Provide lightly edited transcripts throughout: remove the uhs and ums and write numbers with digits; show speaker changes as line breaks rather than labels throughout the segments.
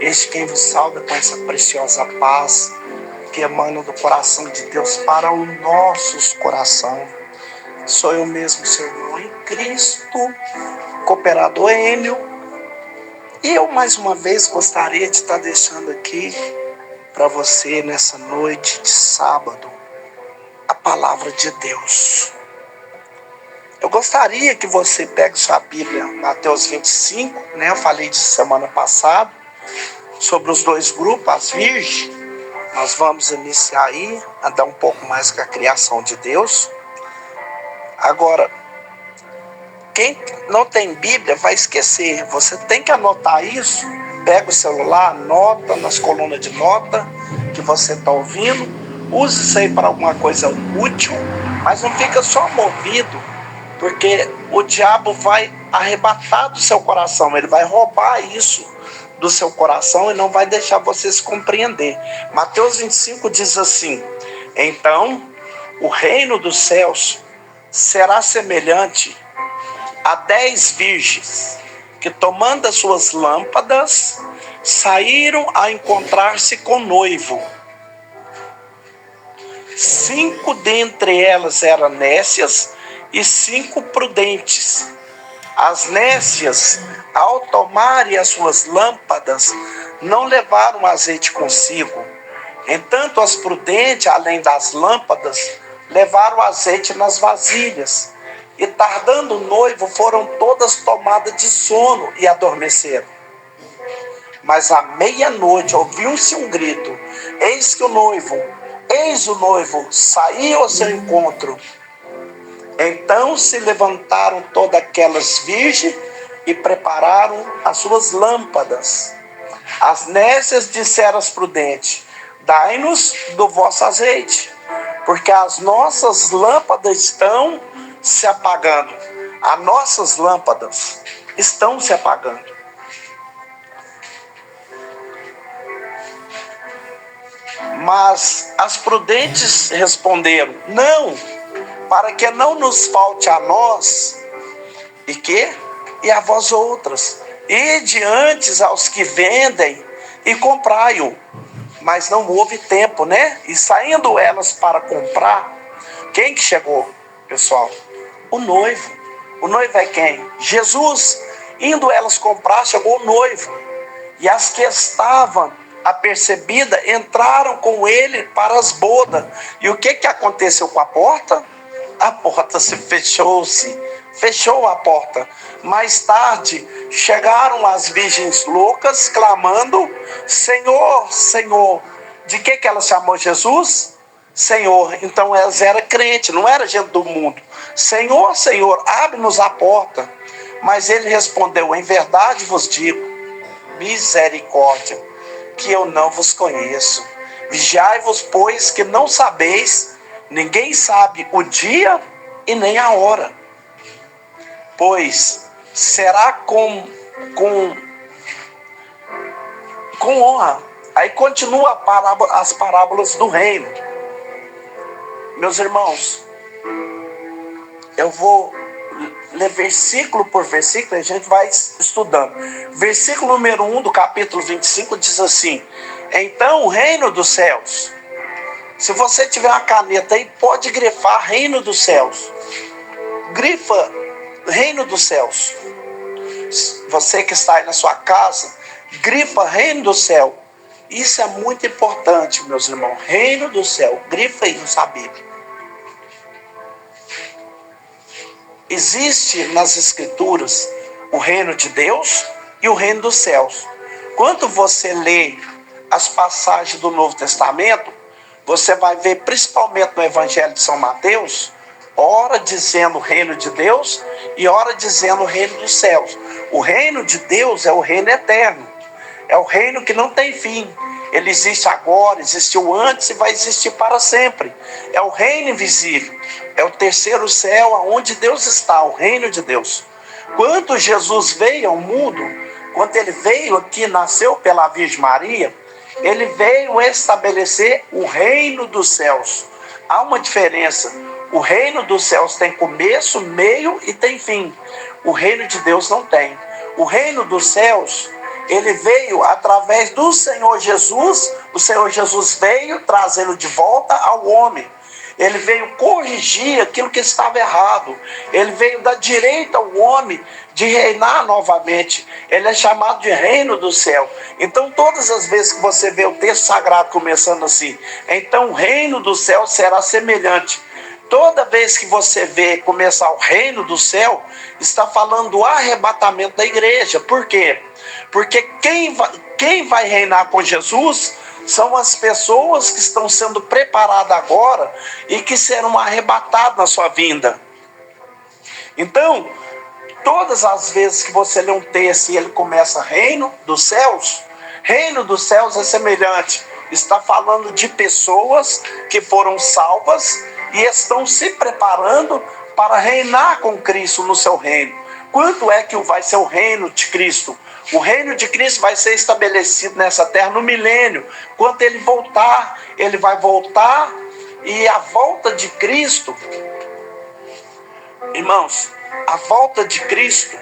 Este quem vos salva com essa preciosa paz que emana do coração de Deus para os nossos corações. Sou eu mesmo, seu irmão em Cristo, cooperador Enio. E eu mais uma vez gostaria de estar deixando aqui para você nessa noite de sábado a palavra de Deus. Eu gostaria que você pegue sua Bíblia, Mateus 25, Eu falei disso semana passada, sobre os dois grupos, as virgens. Nós vamos iniciar aí, andar um pouco mais com a criação de Deus. Agora, quem não tem Bíblia vai esquecer. Você tem que anotar isso. Pega o celular, anota nas colunas de nota que você está ouvindo. Use isso aí para alguma coisa útil, mas não fica só movido, porque o diabo vai arrebatar do seu coração. Ele vai roubar isso do seu coração e não vai deixar você se compreender. Mateus 25 diz assim: então o reino dos céus será semelhante a 10 virgens que, tomando as suas lâmpadas, saíram a encontrar-se com o noivo. 5 dentre elas eram nécias e 5 prudentes. As nécias, ao tomarem as suas lâmpadas, não levaram azeite consigo. Entanto, as prudentes, além das lâmpadas, levaram azeite nas vasilhas. E tardando o noivo, foram todas tomadas de sono e adormeceram. Mas à meia-noite ouviu-se um grito: eis o noivo, saiu ao seu encontro. Então se levantaram todas aquelas virgens e prepararam as suas lâmpadas. As nécias disseram às prudentes: dai-nos do vosso azeite, porque as nossas lâmpadas estão se apagando. As nossas lâmpadas estão se apagando. Mas as prudentes responderam: não, para que não nos falte a nós e a vós outras. Ide antes aos que vendem e comprai-o. Mas não houve tempo, E saindo elas para comprar, quem que chegou, pessoal? O noivo. O noivo é quem? Jesus. Indo elas comprar, chegou o noivo. E as que estavam apercebidas entraram com ele para as bodas. E o que aconteceu com a porta? A porta se fechou a porta. Mais tarde chegaram as virgens loucas clamando: Senhor, Senhor. De que ela chamou Jesus? Senhor. Então elas eram crentes, não era gente do mundo. Senhor, Senhor, abre-nos a porta. Mas ele respondeu: em verdade vos digo, misericórdia, que eu não vos conheço. Vigiai-vos, pois, que não sabeis, ninguém sabe o dia e nem a hora. Pois será com honra. Aí continua as parábolas do reino. Meus irmãos, eu vou ler versículo por versículo e a gente vai estudando. Versículo número 1 do capítulo 25 diz assim: então o reino dos céus. Se você tiver uma caneta aí, pode grifar reino dos céus. Grifa reino dos céus. Você que está aí na sua casa, grifa reino do céu. Isso é muito importante, meus irmãos. Reino do céu. Grifa aí na sua Bíblia. Existe nas Escrituras o reino de Deus e o reino dos céus. Quando você lê as passagens do Novo Testamento, você vai ver, principalmente no Evangelho de São Mateus, ora dizendo o reino de Deus e ora dizendo o reino dos céus. O reino de Deus é o reino eterno. É o reino que não tem fim. Ele existe agora, existiu antes e vai existir para sempre. É o reino invisível. É o terceiro céu, onde Deus está, o reino de Deus. Quando Jesus veio ao mundo, quando ele veio aqui, nasceu pela Virgem Maria, ele veio estabelecer o reino dos céus. Há uma diferença. O reino dos céus tem começo, meio e tem fim. O reino de Deus não tem. O reino dos céus ele veio através do Senhor Jesus. O Senhor Jesus veio trazê-lo de volta ao homem. Ele veio corrigir aquilo que estava errado. Ele veio dar direito ao homem de reinar novamente. Ele é chamado de reino do céu. Então, todas as vezes que você vê o texto sagrado começando assim, então o reino do céu será semelhante. Toda vez que você vê começar o reino do céu, está falando do arrebatamento da igreja. Por quê? Porque quem vai reinar com Jesus são as pessoas que estão sendo preparadas agora e que serão arrebatadas na sua vinda. Então, todas as vezes que você lê um texto e ele começa reino dos céus é semelhante. Está falando de pessoas que foram salvas e estão se preparando para reinar com Cristo no seu reino. Quanto é que vai ser o reino de Cristo? O reino de Cristo vai ser estabelecido nessa terra no milênio. Quando ele voltar, ele vai voltar, e a volta de Cristo, irmãos, a volta de Cristo,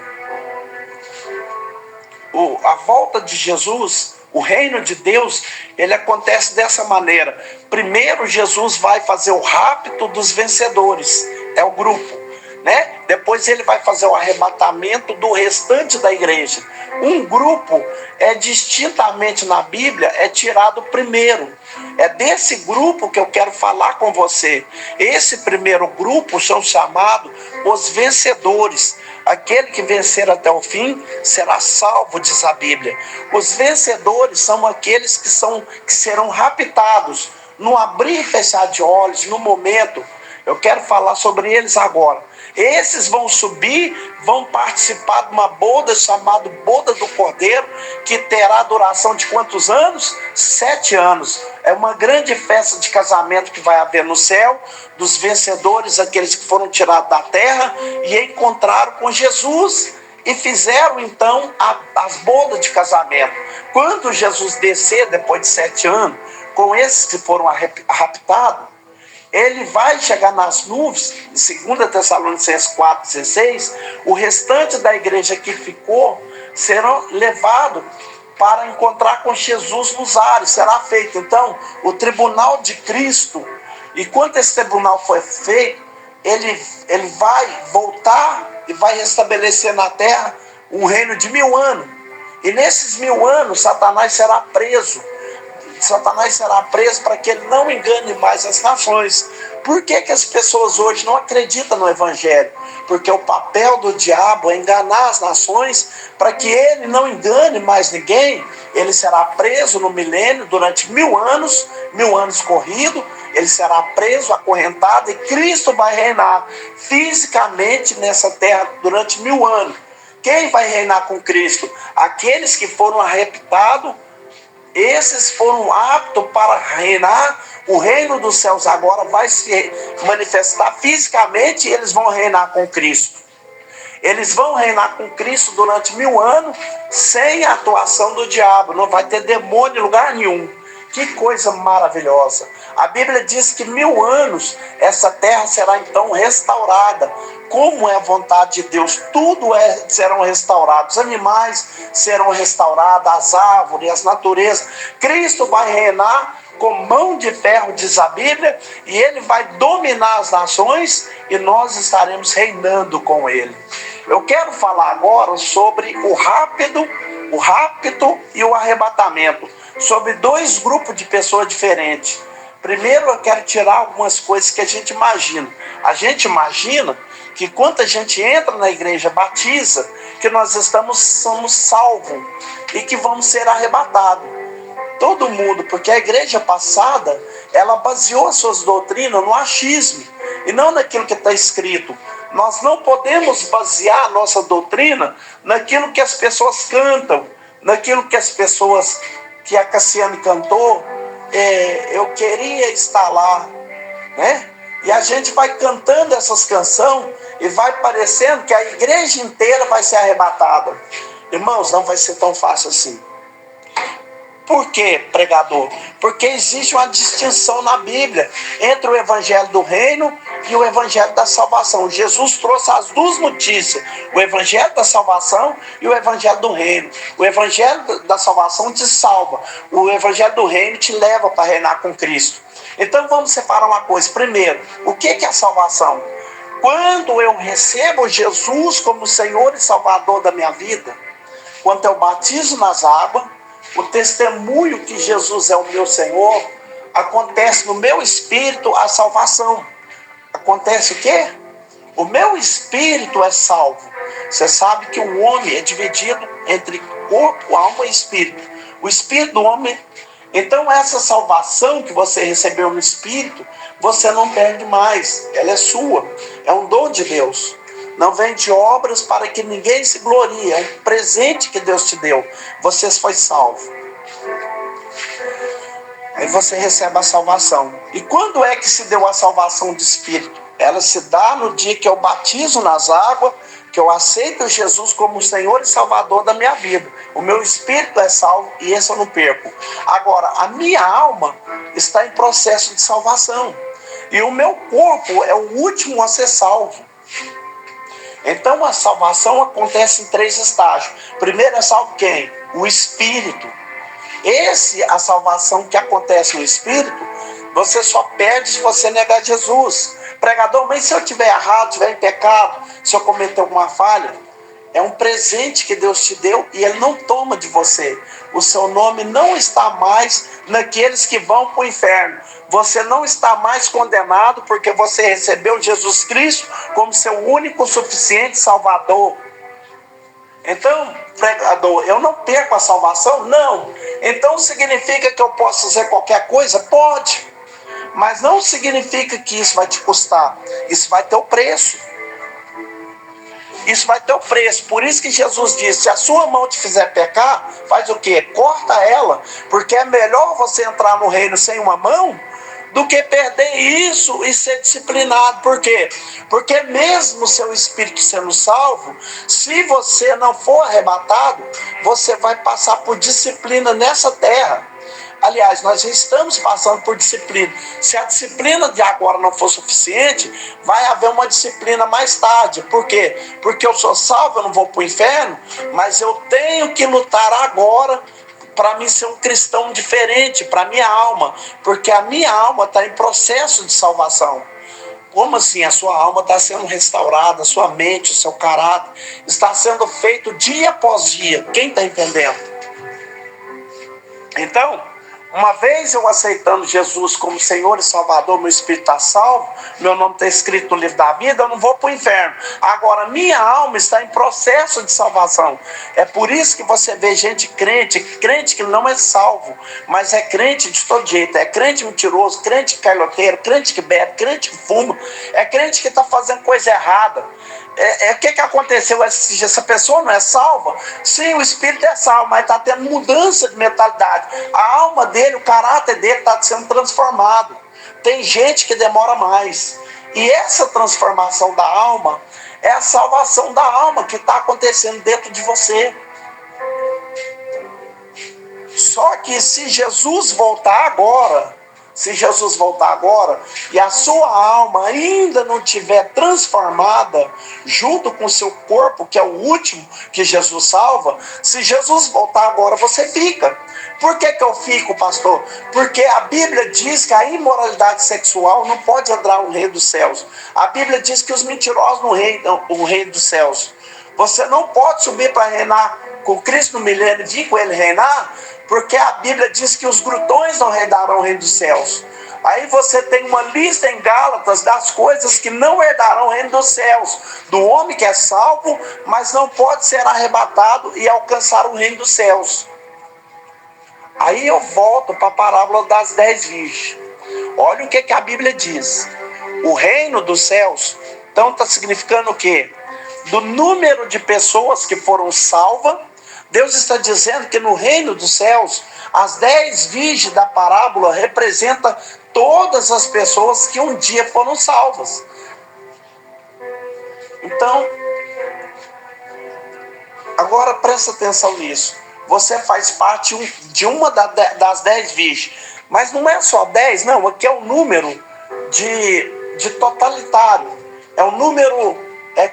a volta de Jesus, o reino de Deus, ele acontece dessa maneira. Primeiro, Jesus vai fazer o rapto dos vencedores, é o grupo, né? Depois ele vai fazer o arrebatamento do restante da igreja. Um grupo distintamente na Bíblia é tirado primeiro. É desse grupo que eu quero falar com você. Esse primeiro grupo são chamados os vencedores. Aquele que vencer até o fim será salvo, diz a Bíblia. Os vencedores são aqueles que serão raptados no abrir e fechar de olhos, no momento. Eu quero falar sobre eles agora. Esses vão subir, vão participar de uma boda chamada Boda do Cordeiro, que terá duração de quantos anos? 7 anos. É uma grande festa de casamento que vai haver no céu, dos vencedores, aqueles que foram tirados da terra e encontraram com Jesus e fizeram então as bodas de casamento. Quando Jesus descer, depois de 7 anos, com esses que foram raptados, ele vai chegar nas nuvens. Em 2 Tessalonicenses 4,16, o restante da igreja que ficou serão levados para encontrar com Jesus nos ares. Será feito então o tribunal de Cristo. E quando esse tribunal for feito, ele vai voltar e vai restabelecer na terra um reino de 1000 anos. E nesses 1000 anos, Satanás será preso. Satanás será preso para que ele não engane mais as nações. Por que as pessoas hoje não acreditam no Evangelho? Porque o papel do diabo é enganar as nações para que ele não engane mais ninguém. Ele será preso no milênio durante 1000 anos corrido. Ele será preso, acorrentado, e Cristo vai reinar fisicamente nessa terra durante 1000 anos. Quem vai reinar com Cristo? Aqueles que foram arrebatados. Esses foram aptos para reinar. O reino dos céus agora vai se manifestar fisicamente e eles vão reinar com Cristo. Eles vão reinar com Cristo durante 1000 anos sem a atuação do diabo. Não vai ter demônio em lugar nenhum. Que coisa maravilhosa. A Bíblia diz que 1000 anos essa terra será então restaurada. Como é a vontade de Deus, tudo serão restaurados. Os animais serão restaurados, as árvores, as naturezas. Cristo vai reinar com mão de ferro, diz a Bíblia, e ele vai dominar as nações e nós estaremos reinando com ele. Eu quero falar agora sobre o rapto e o arrebatamento, sobre 2 grupos de pessoas diferentes. Primeiro eu quero tirar algumas coisas que a gente imagina. A gente imagina que quando a gente entra na igreja, batiza, que nós somos salvos e que vamos ser arrebatados. Todo mundo, porque a igreja passada, ela baseou as suas doutrinas no achismo e não naquilo que está escrito. Nós não podemos basear a nossa doutrina naquilo que as pessoas cantam, naquilo que as pessoas, que a Cassiane cantou, eu queria estar lá, né? E a gente vai cantando essas canções e vai parecendo que a igreja inteira vai ser arrebatada. Irmãos, não vai ser tão fácil assim. Por quê, pregador? Porque existe uma distinção na Bíblia entre o evangelho do reino e o evangelho da salvação. Jesus trouxe as duas notícias, o evangelho da salvação e o evangelho do reino. O evangelho da salvação te salva, o evangelho do reino te leva para reinar com Cristo. Então vamos separar uma coisa. Primeiro, o que é a salvação? Quando eu recebo Jesus como Senhor e Salvador da minha vida, quando eu batizo nas águas, o testemunho que Jesus é o meu Senhor, acontece no meu espírito a salvação. Acontece o quê? O meu espírito é salvo. Você sabe que o homem é dividido entre corpo, alma e espírito. O espírito do homem. Então essa salvação que você recebeu no espírito, você não perde mais. Ela é sua. É um dom de Deus. Não vem de obras para que ninguém se glorie. É um presente que Deus te deu. Você foi salvo. Aí você recebe a salvação. E quando é que se deu a salvação de espírito? Ela se dá no dia que eu batizo nas águas, que eu aceito Jesus como Senhor e Salvador da minha vida. O meu espírito é salvo e esse eu não perco. Agora, a minha alma está em processo de salvação. E o meu corpo é o último a ser salvo. Então a salvação acontece em 3 estágios. Primeiro é salvo quem? O espírito. A salvação que acontece no espírito, você só perde se você negar Jesus. Pregador, mas se eu estiver errado, estiver em pecado, se eu cometer alguma falha, é um presente que Deus te deu e Ele não toma de você. O seu nome não está mais naqueles que vão para o inferno. Você não está mais condenado porque você recebeu Jesus Cristo como seu único, suficiente Salvador. Então, pregador, eu não perco a salvação? Não. Então significa que eu posso fazer qualquer coisa? Pode. Mas não significa que isso vai te custar. Isso vai ter o preço. Isso vai ter o preço. Por isso que Jesus disse, se a sua mão te fizer pecar, faz o quê? Corta ela. Porque é melhor você entrar no reino sem uma mão do que perder isso e ser disciplinado. Por quê? Porque mesmo o seu espírito sendo salvo, se você não for arrebatado, você vai passar por disciplina nessa terra. Aliás, nós já estamos passando por disciplina. Se a disciplina de agora não for suficiente, vai haver uma disciplina mais tarde. Por quê? Porque eu sou salvo, eu não vou para o inferno, mas eu tenho que lutar agora para mim ser um cristão diferente, para a minha alma, porque a minha alma está em processo de salvação. Como assim? A sua alma está sendo restaurada, a sua mente, o seu caráter, está sendo feito dia após dia. Quem está entendendo? Então, uma vez eu aceitando Jesus como Senhor e Salvador, meu espírito está salvo, meu nome está escrito no livro da vida, eu não vou para o inferno. Agora, minha alma está em processo de salvação. É por isso que você vê gente crente que não é salvo, mas é crente de todo jeito. É crente mentiroso, crente cailoteiro, crente que bebe, crente que fuma, é crente que está fazendo coisa errada. O que aconteceu? Essa pessoa não é salva? Sim, o espírito é salvo, mas está tendo mudança de mentalidade. A alma dele, o caráter dele está sendo transformado. Tem gente que demora mais. E essa transformação da alma é a salvação da alma que está acontecendo dentro de você. Só que se Jesus voltar agora, e a sua alma ainda não estiver transformada junto com o seu corpo, que é o último que Jesus salva, se Jesus voltar agora, você fica. Por que eu fico, pastor? Porque a Bíblia diz que a imoralidade sexual não pode entrar no reino dos céus. A Bíblia diz que os mentirosos não reinam o reino dos céus. Você não pode subir para reinar com Cristo no milênio e vir com ele reinar, porque a Bíblia diz que os glutões não herdarão o reino dos céus. Aí você tem uma lista em Gálatas das coisas que não herdarão o reino dos céus. Do homem que é salvo, mas não pode ser arrebatado e alcançar o reino dos céus. Aí eu volto para a parábola das 10 virgens. Olha o que a Bíblia diz. O reino dos céus, então está significando o quê? Do número de pessoas que foram salvas, Deus está dizendo que no reino dos céus, as 10 virgens da parábola representam todas as pessoas que um dia foram salvas. Então, agora presta atenção nisso. você faz parte de uma das 10 virgens. Mas não é só 10, não. Aqui é um número de totalitário. É um número,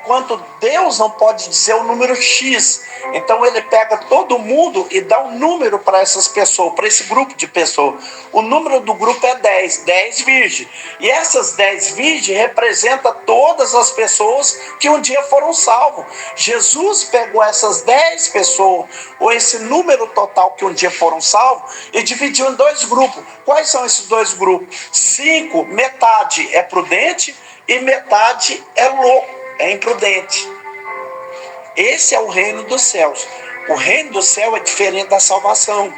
quanto Deus não pode dizer o número X. Então ele pega todo mundo e dá um número para essas pessoas, para esse grupo de pessoas. O número do grupo é 10 virgens. E essas 10 virgens representam todas as pessoas que um dia foram salvos. Jesus pegou essas 10 pessoas, ou esse número total que um dia foram salvos, e dividiu em 2 grupos. Quais são esses 2 grupos? 5, metade é prudente e metade é louco, é imprudente. Esse é o reino dos céus. O reino do céu é diferente da salvação.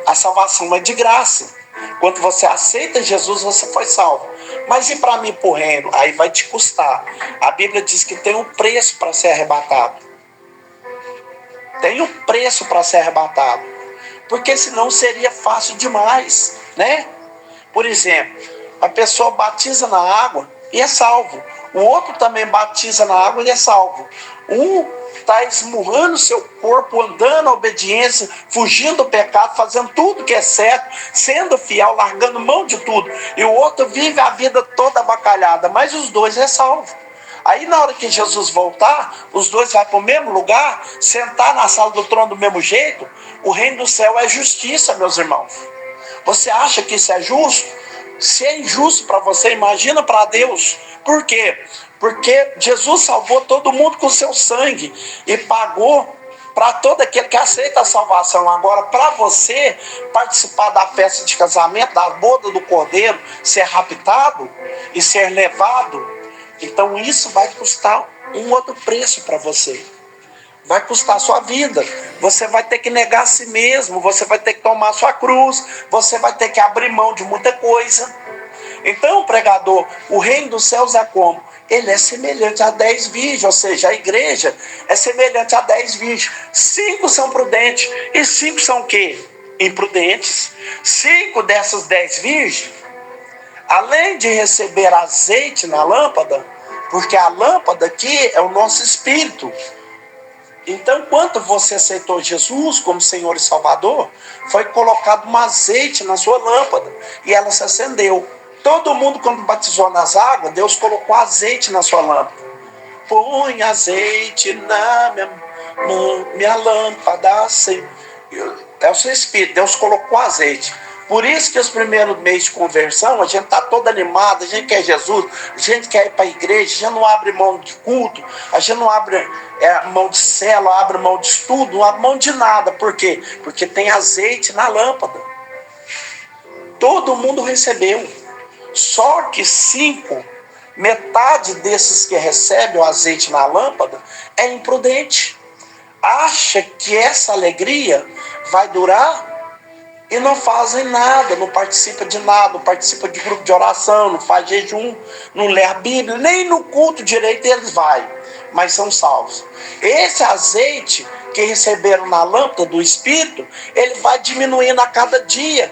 A salvação é de graça. Quando você aceita Jesus, você foi salvo. Mas e para mim, para o reino? Aí vai te custar. A Bíblia diz que tem um preço para ser arrebatado. Tem um preço para ser arrebatado. Porque senão seria fácil demais, né? Por exemplo, a pessoa batiza na água e é salvo. O outro também batiza na água e é salvo. Um está esmurrando seu corpo, andando na obediência, fugindo do pecado, fazendo tudo que é certo, sendo fiel, largando mão de tudo. E o outro vive a vida toda abacalhada, mas os dois é salvo. Aí na hora que Jesus voltar, os dois vão para o mesmo lugar, sentar na sala do trono do mesmo jeito. O reino do céu é justiça, meus irmãos. Você acha que isso é justo? Se é injusto para você, imagina para Deus. Por quê? Porque Jesus salvou todo mundo com seu sangue e pagou para todo aquele que aceita a salvação. Agora, para você participar da festa de casamento, da boda do Cordeiro, ser raptado e ser levado, então isso vai custar um outro preço para você. Vai custar a sua vida. Você vai ter que negar a si mesmo, você vai ter que tomar a sua cruz, você vai ter que abrir mão de muita coisa. Então, pregador, o reino dos céus é como? Ele é semelhante a 10 virgens, ou seja, a igreja é semelhante a 10 virgens. 5 são prudentes e 5 são o quê? Imprudentes. 5 dessas 10 virgens, além de receber azeite na lâmpada, porque a lâmpada aqui é o nosso espírito. Então, quando você aceitou Jesus como Senhor e Salvador, foi colocado um azeite na sua lâmpada e ela se acendeu. Todo mundo, quando batizou nas águas, Deus colocou azeite na sua lâmpada. Põe azeite na minha lâmpada. Assim. É o seu espírito, Deus colocou azeite. Por isso que os primeiros meses de conversão, a gente está todo animado, a gente quer Jesus, a gente quer ir para a igreja, a gente não abre mão de culto, a gente não abre mão de célula, abre mão de estudo, não abre mão de nada. Por quê? Porque tem azeite na lâmpada. Todo mundo recebeu. Só que 5, metade desses que recebem o azeite na lâmpada é imprudente. Acha que essa alegria vai durar e não fazem nada, não participa de nada, não participa de grupo de oração, não faz jejum, não lê a Bíblia, nem no culto direito eles vão, mas são salvos. Esse azeite que receberam na lâmpada do Espírito, ele vai diminuindo a cada dia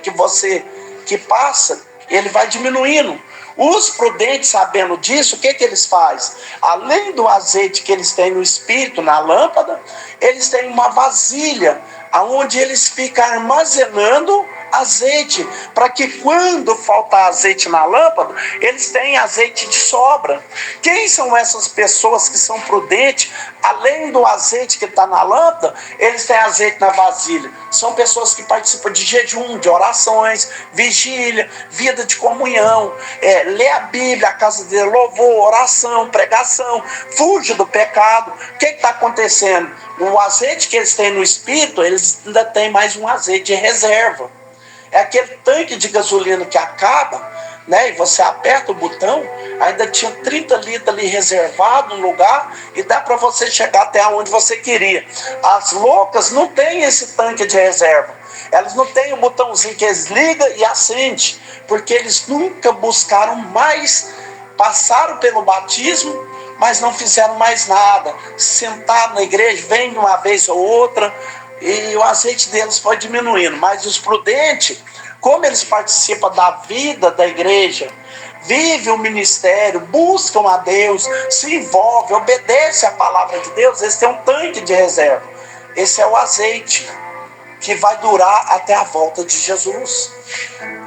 que passa, ele vai diminuindo. Os prudentes, sabendo disso, o que eles fazem? Além do azeite que eles têm no Espírito, na lâmpada, eles têm uma vasilha, onde eles ficam armazenando azeite, para que quando faltar azeite na lâmpada, eles têm azeite de sobra. Quem são essas pessoas que são prudentes? Além do azeite que está na lâmpada, eles têm azeite na vasilha. São pessoas que participam de jejum, de orações, vigília, vida de comunhão, lê a Bíblia, a casa de louvor, oração, pregação, fuge do pecado. O que está acontecendo? O azeite que eles têm no Espírito, eles ainda têm mais um azeite de reserva. É aquele tanque de gasolina que acaba, né? E você aperta o botão, ainda tinha 30 litros ali reservado no lugar e dá para você chegar até onde você queria. As loucas não têm esse tanque de reserva. Elas não têm o botãozinho que eles ligam e acendem, porque eles nunca buscaram mais, passaram pelo batismo, mas não fizeram mais nada. Sentaram na igreja, vem uma vez ou outra, e o azeite deles foi diminuindo. Mas os prudentes, como eles participam da vida da igreja, vivem o ministério, buscam a Deus, se envolvem, obedecem a palavra de Deus, eles têm um tanque de reserva. Esse é o azeite. que vai durar até a volta de Jesus.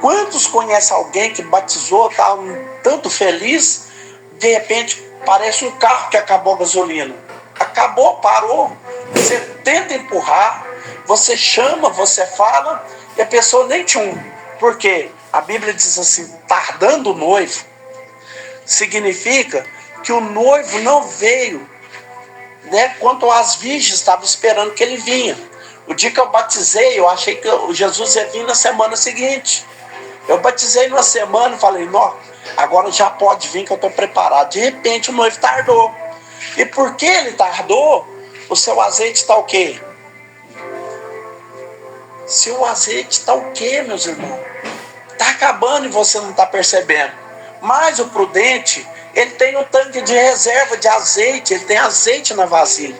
Quantos conhecem alguém que batizou, está tanto feliz, de repente parece um carro que acabou a gasolina. Acabou, parou. Você tenta empurrar, você chama, você fala, e a pessoa nem tchum. Por quê? A Bíblia diz assim, tardando o noivo, significa que o noivo não veio, né, quanto as virgens estavam esperando que ele vinha. O dia que eu batizei, eu achei que Jesus ia vir na semana seguinte. Eu batizei numa semana e falei, não, agora já pode vir que eu estou preparado. De repente o noivo tardou. E por que ele tardou? O seu azeite está o quê? Seu azeite está o quê, meus irmãos? Está acabando e você não está percebendo. Mas o prudente, ele tem um tanque de reserva de azeite, ele tem azeite na vasilha.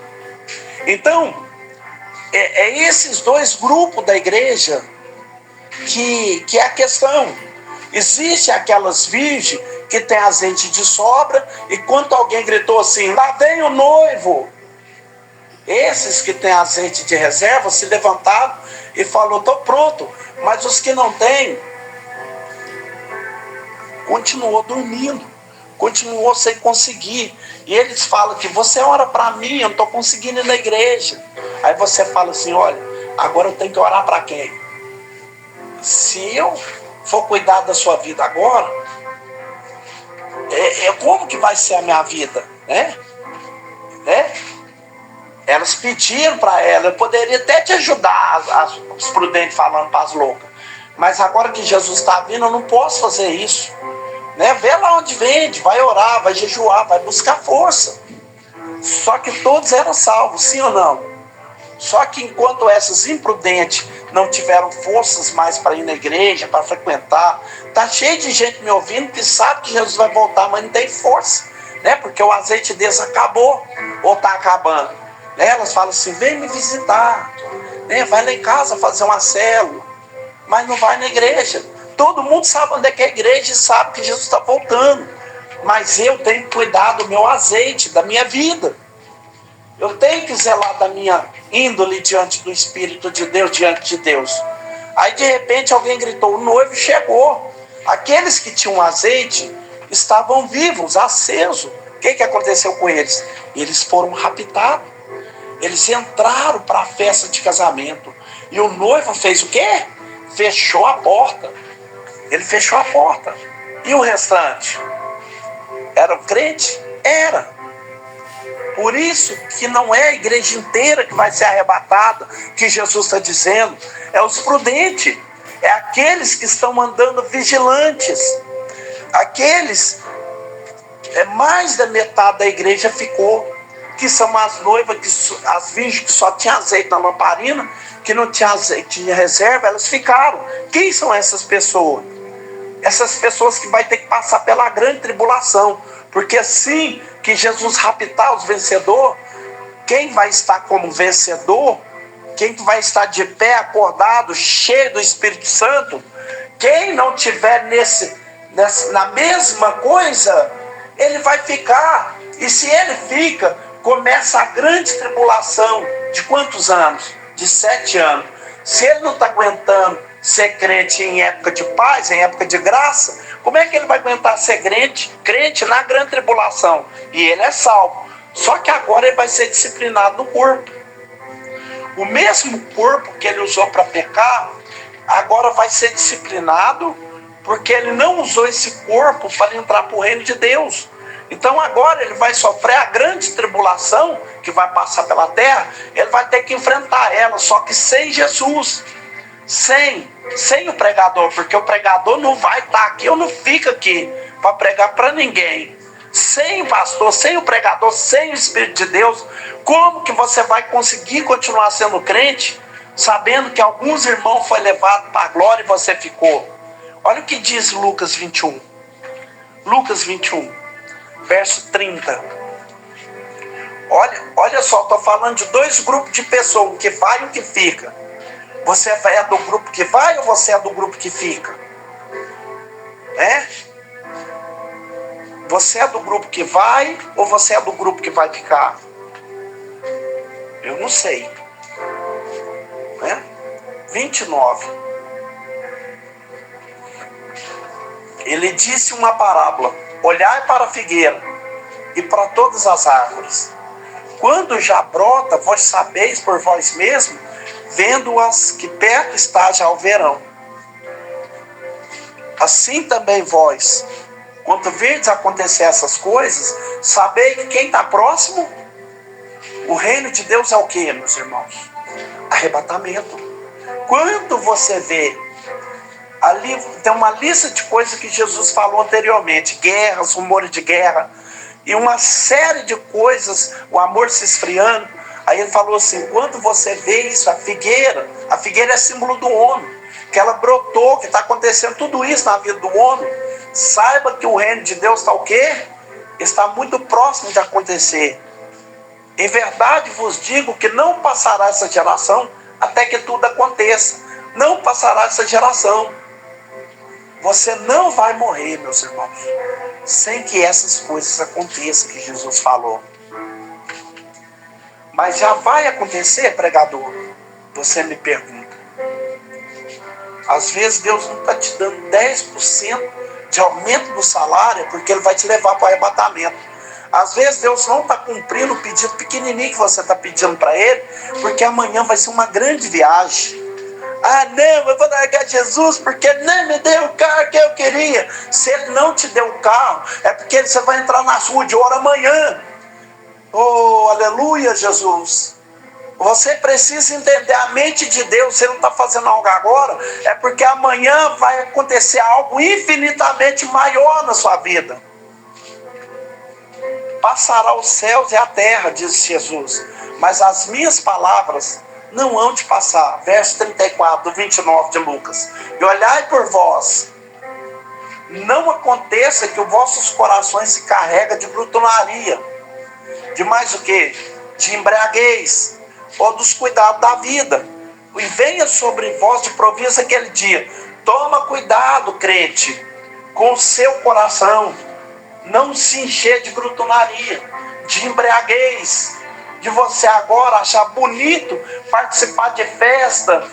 Então, é esses dois grupos da igreja que é a questão. Existe aquelas virgens que tem azeite de sobra, e quando alguém gritou assim, lá vem o noivo, esses que têm azeite de reserva se levantaram e falaram, estou pronto. Mas os que não têm, continuou dormindo, continuou sem conseguir. E eles falam que você ora para mim, eu não estou conseguindo ir na igreja. Aí você fala assim, olha, agora eu tenho que orar para quem? Se eu for cuidar da sua vida agora, como que vai ser a minha vida? Né? Elas pediram para ela, eu poderia até te ajudar, os prudentes falando para as loucas. Mas agora que Jesus está vindo, eu não posso fazer isso. Né? Vê lá onde vende, vai orar, vai jejuar, vai buscar força. Só que todos eram salvos, sim ou não? Só que enquanto essas imprudentes não tiveram forças mais para ir na igreja, para frequentar, tá cheio de gente me ouvindo que sabe que Jesus vai voltar, mas não tem força, né? Porque o azeite deles acabou, ou está acabando. Né? Elas falam assim, vem me visitar, né? Vai lá em casa fazer uma célula, mas não vai na igreja. Todo mundo sabe onde é que é a igreja e sabe que Jesus está voltando. Mas eu tenho que cuidar do meu azeite, da minha vida. Eu tenho que zelar da minha índole diante do Espírito de Deus, diante de Deus. Aí de repente alguém gritou, o noivo chegou. Aqueles que tinham azeite estavam vivos, acesos. O que aconteceu com eles? Eles foram raptados. Eles entraram para a festa de casamento. E o noivo fez o quê? Fechou a porta. Ele fechou a porta. E o restante? Era o crente? Era. Por isso que não é a igreja inteira que vai ser arrebatada, que Jesus está dizendo. É os prudentes. É aqueles que estão andando vigilantes. Aqueles, mais da metade da igreja ficou. Que são as noivas, as virgens que só tinham azeite na lamparina, que não tinha azeite, tinha reserva, elas ficaram. Quem são essas pessoas? Essas pessoas que vai ter que passar pela grande tribulação. Porque assim que Jesus raptar os vencedores, quem vai estar como vencedor, quem vai estar de pé, acordado, cheio do Espírito Santo, quem não tiver na mesma coisa, ele vai ficar. E se ele fica, começa a grande tribulação. De quantos anos? De 7 anos. Se ele não está aguentando ser crente em época de paz, em época de graça, como é que ele vai aguentar ser crente na grande tribulação? E ele é salvo. Só que agora ele vai ser disciplinado no corpo. O mesmo corpo que ele usou para pecar, agora vai ser disciplinado, porque ele não usou esse corpo para entrar para o reino de Deus. Então agora ele vai sofrer a grande tribulação que vai passar pela terra, ele vai ter que enfrentar ela, só que sem Jesus, sem o pregador, porque o pregador não vai estar aqui, eu não fico aqui para pregar para ninguém. Sem o pastor, sem o pregador, sem o Espírito de Deus, como que você vai conseguir continuar sendo crente, sabendo que alguns irmãos foram levados para a glória e você ficou? Olha o que diz Lucas 21. Lucas 21, verso 30. Olha só, estou falando de dois grupos de pessoas, o que vai e o que fica. Você é do grupo que vai ou você é do grupo que fica? Você é do grupo que vai ou você é do grupo que vai ficar? Eu não sei. 29. Ele disse uma parábola: olhai para a figueira e para todas as árvores. Quando já brota, vós sabeis por vós mesmos, vendo-as que perto está já o verão. Assim também vós, quando virdes acontecer essas coisas, sabei que quem está próximo, o reino de Deus é o que, meus irmãos? Arrebatamento. Quando você vê, ali tem uma lista de coisas que Jesus falou anteriormente, guerras, rumores de guerra, e uma série de coisas, o amor se esfriando. Aí ele falou assim, quando você vê isso, a figueira é símbolo do homem, que ela brotou, que está acontecendo tudo isso na vida do homem, saiba que o reino de Deus está o quê? Está muito próximo de acontecer. Em verdade vos digo que não passará essa geração até que tudo aconteça. Não passará essa geração. Você não vai morrer, meus irmãos, sem que essas coisas aconteçam que Jesus falou. Mas já vai acontecer, pregador? Você me pergunta. Às vezes Deus não está te dando 10% de aumento do salário, porque Ele vai te levar para o arrebatamento. Às vezes Deus não está cumprindo o pedido pequenininho que você está pedindo para Ele, porque amanhã vai ser uma grande viagem. Ah, não, eu vou largar Jesus porque nem me deu o carro que eu queria. Se Ele não te deu o carro, é porque você vai entrar na rua de ouro amanhã. Oh, aleluia, Jesus. Você precisa entender a mente de Deus. Você não está fazendo algo agora, é porque amanhã vai acontecer algo infinitamente maior na sua vida. Passará os céus e a terra, diz Jesus, mas as minhas palavras não hão de passar. Verso 34, do 29 de Lucas. E olhai por vós, não aconteça que os vossos corações se carreguem de glutonaria, de mais o que? De embriaguez, ou dos cuidados da vida. E venha sobre vós de improviso aquele dia. Toma cuidado, crente, com o seu coração. Não se encher de glutonaria, de embriaguez, de você agora achar bonito participar de festa,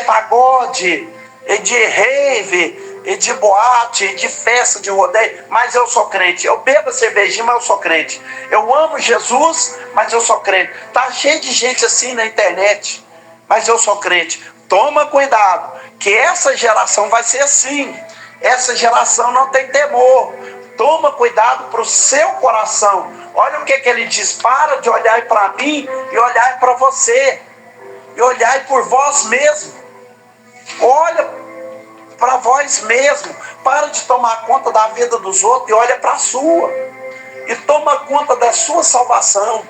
pagode, e de rave, e de boate, e de festa, de rodeio. Mas eu sou crente. Eu bebo cervejinha, mas eu sou crente. Eu amo Jesus, mas eu sou crente. Tá cheio de gente assim na internet, mas eu sou crente. Toma cuidado, que essa geração vai ser assim. Essa geração não tem temor. Toma cuidado para o seu coração. Olha o que ele diz. Para de olhar para mim e olhar para você. E olhar por vós mesmo. Olha para vós mesmo. Para de tomar conta da vida dos outros e olha para a sua. E toma conta da sua salvação.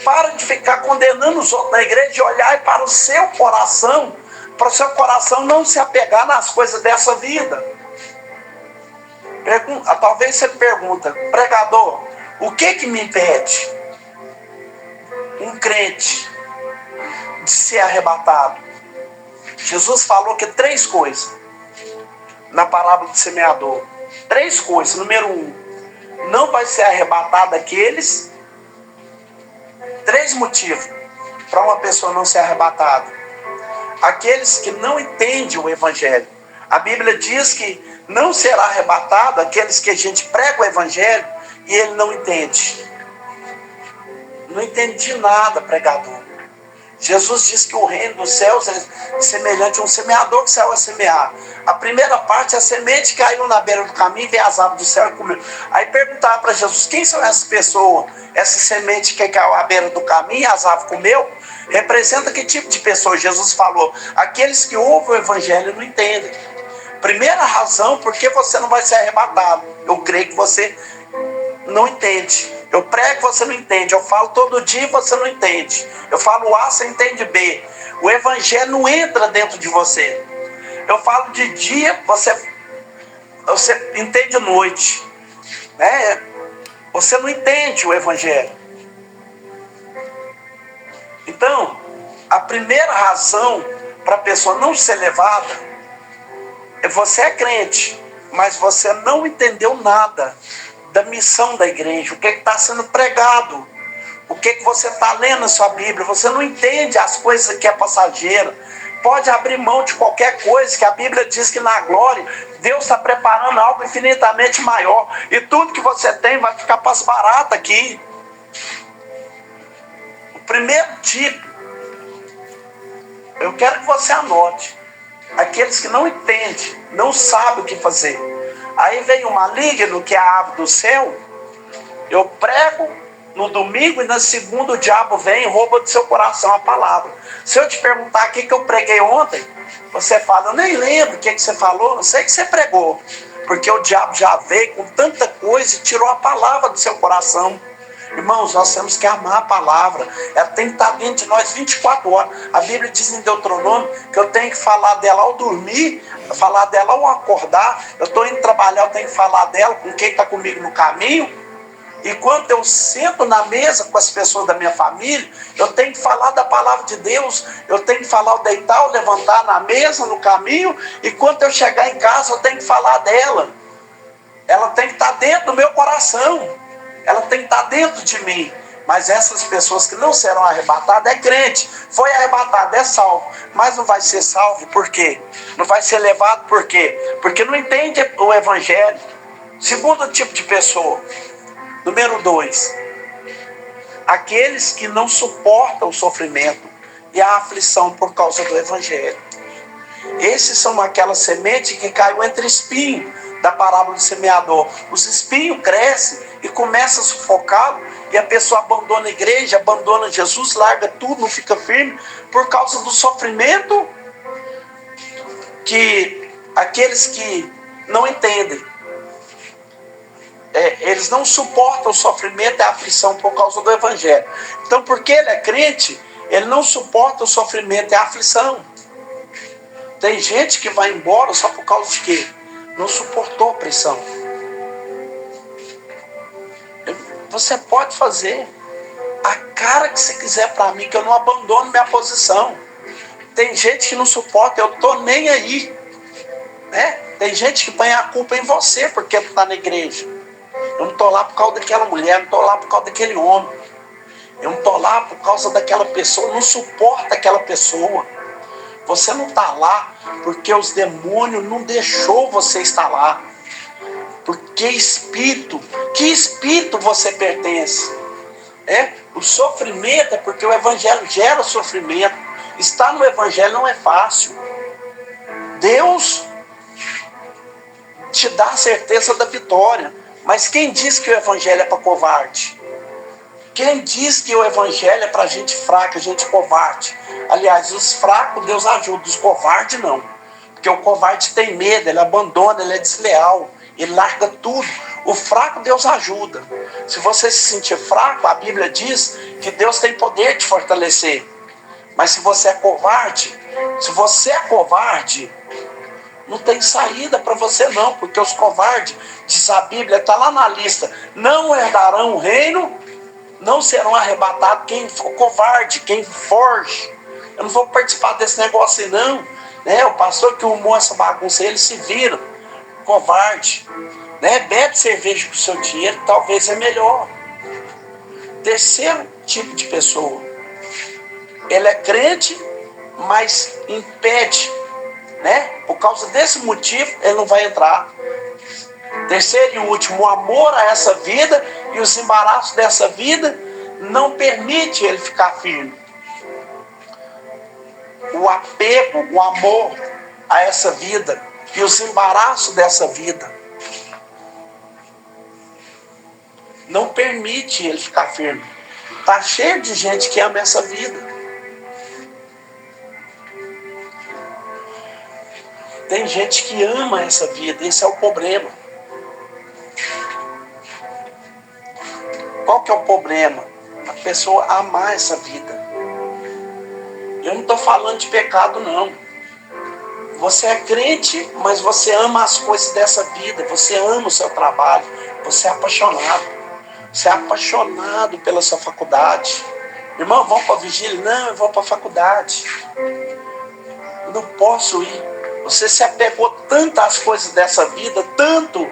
Para de ficar condenando os outros na igreja e olhar para o seu coração. Para o seu coração não se apegar nas coisas dessa vida. Talvez você pergunta, pregador, o que me impede um crente de ser arrebatado? Jesus falou que 3 coisas na parábola do semeador. 3 coisas. Número 1, não vai ser arrebatado aqueles. 3 motivos para uma pessoa não ser arrebatada. Aqueles que não entendem o evangelho. A Bíblia diz que não será arrebatado aqueles que a gente prega o evangelho e ele não entende. Não entendi nada, pregador. Jesus diz que o reino dos céus é semelhante a um semeador que saiu a semear. A primeira parte, a semente caiu na beira do caminho, veio as aves do céu e comeu. Aí perguntava para Jesus, quem são essas pessoas? Essa semente que caiu à beira do caminho e as aves comeu? Representa que tipo de pessoa? Jesus falou, aqueles que ouvem o evangelho não entendem. Primeira razão, porque você não vai ser arrebatado. Eu creio que você não entende. Eu prego, você não entende. Eu falo todo dia, você não entende. Eu falo A, você entende B. O evangelho não entra dentro de você. Eu falo de dia, você entende de noite. Né? Você não entende o evangelho. Então, a primeira razão para a pessoa não ser levada é você é crente, mas você não entendeu nada da missão da igreja, o que está sendo pregado, o que você está lendo na sua Bíblia, você não entende as coisas que é passageira. pode abrir mão de qualquer coisa, que a Bíblia diz que na glória Deus está preparando algo infinitamente maior. E tudo que você tem vai ficar para as baratas aqui. O primeiro tipo, eu quero que você anote. Aqueles que não entendem, não sabem o que fazer. Aí vem o maligno, que é a ave do céu. Eu prego no domingo e na segunda o diabo vem e rouba do seu coração a palavra. Se eu te perguntar o que eu preguei ontem, você fala, eu nem lembro o que você falou, não sei o que você pregou. Porque o diabo já veio com tanta coisa e tirou a palavra do seu coração. Irmãos, nós temos que amar a palavra. Ela tem que estar dentro de nós 24 horas. A Bíblia diz em Deuteronômio que eu tenho que falar dela ao dormir, falar dela ao acordar. Eu estou indo trabalhar, eu tenho que falar dela com quem está comigo no caminho. E quando eu sento na mesa com as pessoas da minha família, eu tenho que falar da palavra de Deus. Eu tenho que falar o deitar, o levantar na mesa, no caminho. E quando eu chegar em casa, eu tenho que falar dela. Ela tem que estar dentro do meu coração. Ela tem que estar dentro de mim. Mas essas pessoas que não serão arrebatadas é crente. Foi arrebatado, é salvo. Mas não vai ser salvo por quê? Não vai ser levado por quê? Porque não entende o evangelho. Segundo tipo de pessoa. Número 2. Aqueles que não suportam o sofrimento e a aflição por causa do evangelho. Esses são aquelas sementes que caiu entre espinhos da parábola do semeador. Os espinhos crescem e começam a sufocá-lo, e a pessoa abandona a igreja, abandona Jesus, larga tudo, não fica firme, por causa do sofrimento que aqueles que não entendem. Eles não suportam o sofrimento e a aflição por causa do evangelho. Então, porque ele é crente, ele não suporta o sofrimento e a aflição. Tem gente que vai embora só por causa de quê? Não suportou a pressão. Você pode fazer a cara que você quiser para mim, que eu não abandono minha posição. Tem gente que não suporta, eu tô nem aí, né? Tem gente que põe a culpa em você porque não está na igreja. Eu não estou lá por causa daquela mulher, eu não estou lá por causa daquele homem. Eu não estou lá por causa daquela pessoa, eu não suporto aquela pessoa. Você não está lá porque os demônios não deixou você estar lá. Porque espírito, que espírito você pertence? O sofrimento é porque o evangelho gera sofrimento. Estar no evangelho não é fácil. Deus te dá a certeza da vitória. Mas quem diz que o evangelho é para covarde? Quem diz que o evangelho é para gente fraca, gente covarde? Aliás, os fracos Deus ajuda, os covardes não. Porque o covarde tem medo, ele abandona, ele é desleal, ele larga tudo. O fraco Deus ajuda. Se você se sentir fraco, a Bíblia diz que Deus tem poder de fortalecer. Mas se você é covarde, não tem saída para você não, porque os covardes, diz a Bíblia, está lá na lista, não herdarão o reino, não serão arrebatados quem for covarde, quem forge. Eu não vou participar desse negócio aí não, né? O pastor que arrumou essa bagunça, ele se vira, covarde, né? Bebe cerveja com o seu dinheiro, talvez é melhor. Terceiro tipo de pessoa, ele é crente, mas impede, né? Por causa desse motivo, ele não vai entrar. Terceiro e último, o amor a essa vida e os embaraços dessa vida não permite ele ficar firme. O apego, o amor a essa vida e os embaraços dessa vida não permite ele ficar firme. Está cheio de gente que ama essa vida. Tem gente que ama essa vida, esse é o problema. Qual que é o problema? A pessoa amar essa vida. Eu não estou falando de pecado, não. Você é crente, mas você ama as coisas dessa vida. Você ama o seu trabalho. Você é apaixonado. Você é apaixonado pela sua faculdade. Irmão, vamos para a vigília? Não, eu vou para a faculdade. Eu não posso ir. Você se apegou tanto às coisas dessa vida, tanto,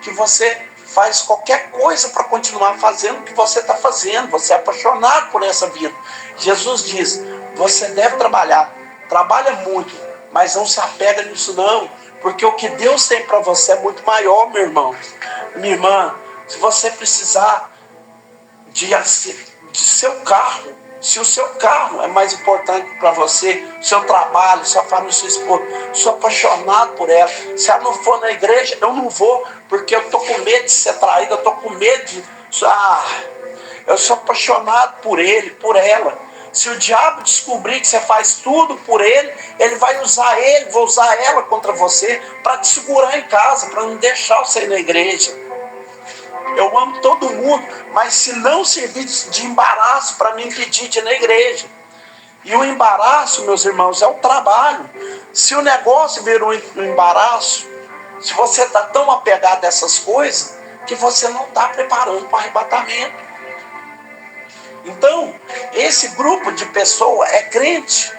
que você faz qualquer coisa para continuar fazendo o que você está fazendo. Você é apaixonado por essa vida. Jesus diz, você deve trabalhar. trabalha muito, mas não se apega nisso não, porque o que Deus tem para você é muito maior, meu irmão. Minha irmã, se você precisar de seu carro, se o seu carro é mais importante para você, seu trabalho, sua família, sua esposa, sou apaixonado por ela. Se ela não for na igreja, eu não vou, porque eu estou com medo de ser traído, eu estou com medo de... eu sou apaixonado por ele, por ela. Se o diabo descobrir que você faz tudo por ele, ele vai usar ela contra você para te segurar em casa, para não deixar você ir na igreja. Eu amo todo mundo, mas se não servir de embaraço para me impedir de ir na igreja. E o embaraço, meus irmãos, é o trabalho. Se o negócio virou um embaraço, se você está tão apegado a essas coisas, que você não está preparando para o arrebatamento. Então, esse grupo de pessoas é crente,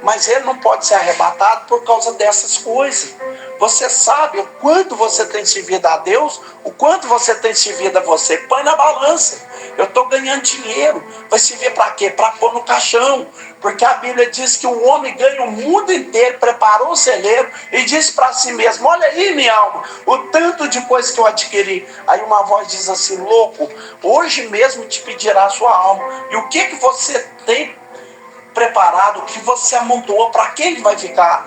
mas ele não pode ser arrebatado por causa dessas coisas. Você sabe o quanto você tem servido a Deus, o quanto você tem servido a você. Põe na balança. Eu estou ganhando dinheiro. Vai servir para quê? Para pôr no caixão. Porque a Bíblia diz que o homem ganha o mundo inteiro, preparou o celeiro e disse para si mesmo: olha aí, minha alma, o tanto de coisa que eu adquiri. Aí uma voz diz assim: louco, hoje mesmo te pedirá a sua alma. E o que você tem preparado, o que você amontoou, para quem vai ficar?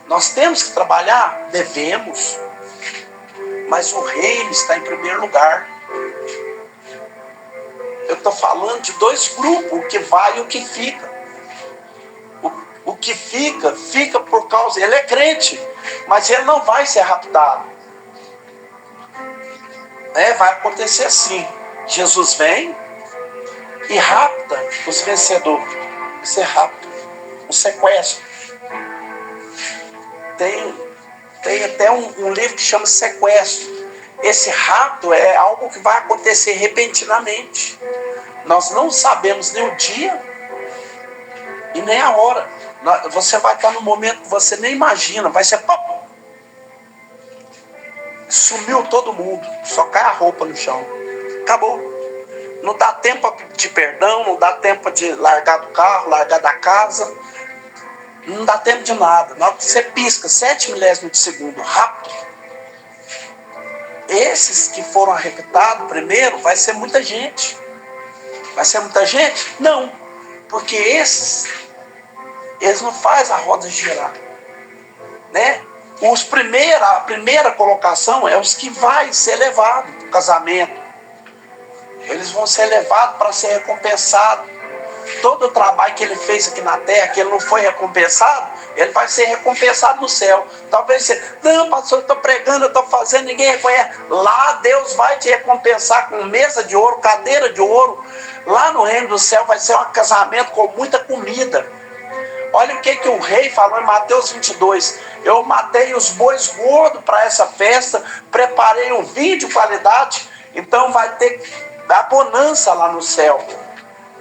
Nós temos que trabalhar? Devemos. Mas o reino está em primeiro lugar. Eu estou falando de dois grupos, o que vai e o que fica. O que fica por causa... Ele é crente, mas ele não vai ser raptado. Vai acontecer assim. Jesus vem e rapta os vencedores. Isso é rapto. Um sequestro. Tem até um livro que chama Sequestro. Esse rapto é algo que vai acontecer repentinamente. Nós não sabemos nem o dia e nem a hora. Você vai estar num momento que você nem imagina. Vai ser pop. Sumiu todo mundo. Só cai a roupa no chão. Acabou. Não dá tempo de perdão, não dá tempo de largar do carro, largar da casa. Não dá tempo de nada. Na hora que você pisca 7 milésimos de segundo, rápido. Esses que foram arrebatados primeiro, vai ser muita gente. Vai ser muita gente? Não. Porque eles não fazem a roda girar. Né? A primeira colocação é os que vai ser levados para o casamento. Eles vão ser levados para ser recompensados. Todo o trabalho que ele fez aqui na terra, que ele não foi recompensado, ele vai ser recompensado no céu. Talvez você, não, pastor, eu estou pregando, eu estou fazendo, ninguém reconhece. Lá Deus vai te recompensar com mesa de ouro, cadeira de ouro. Lá no reino do céu vai ser um casamento com muita comida. Olha o que o rei falou em Mateus 22. Eu matei os bois gordos para essa festa, preparei um vinho de qualidade, então vai ter a bonança lá no céu.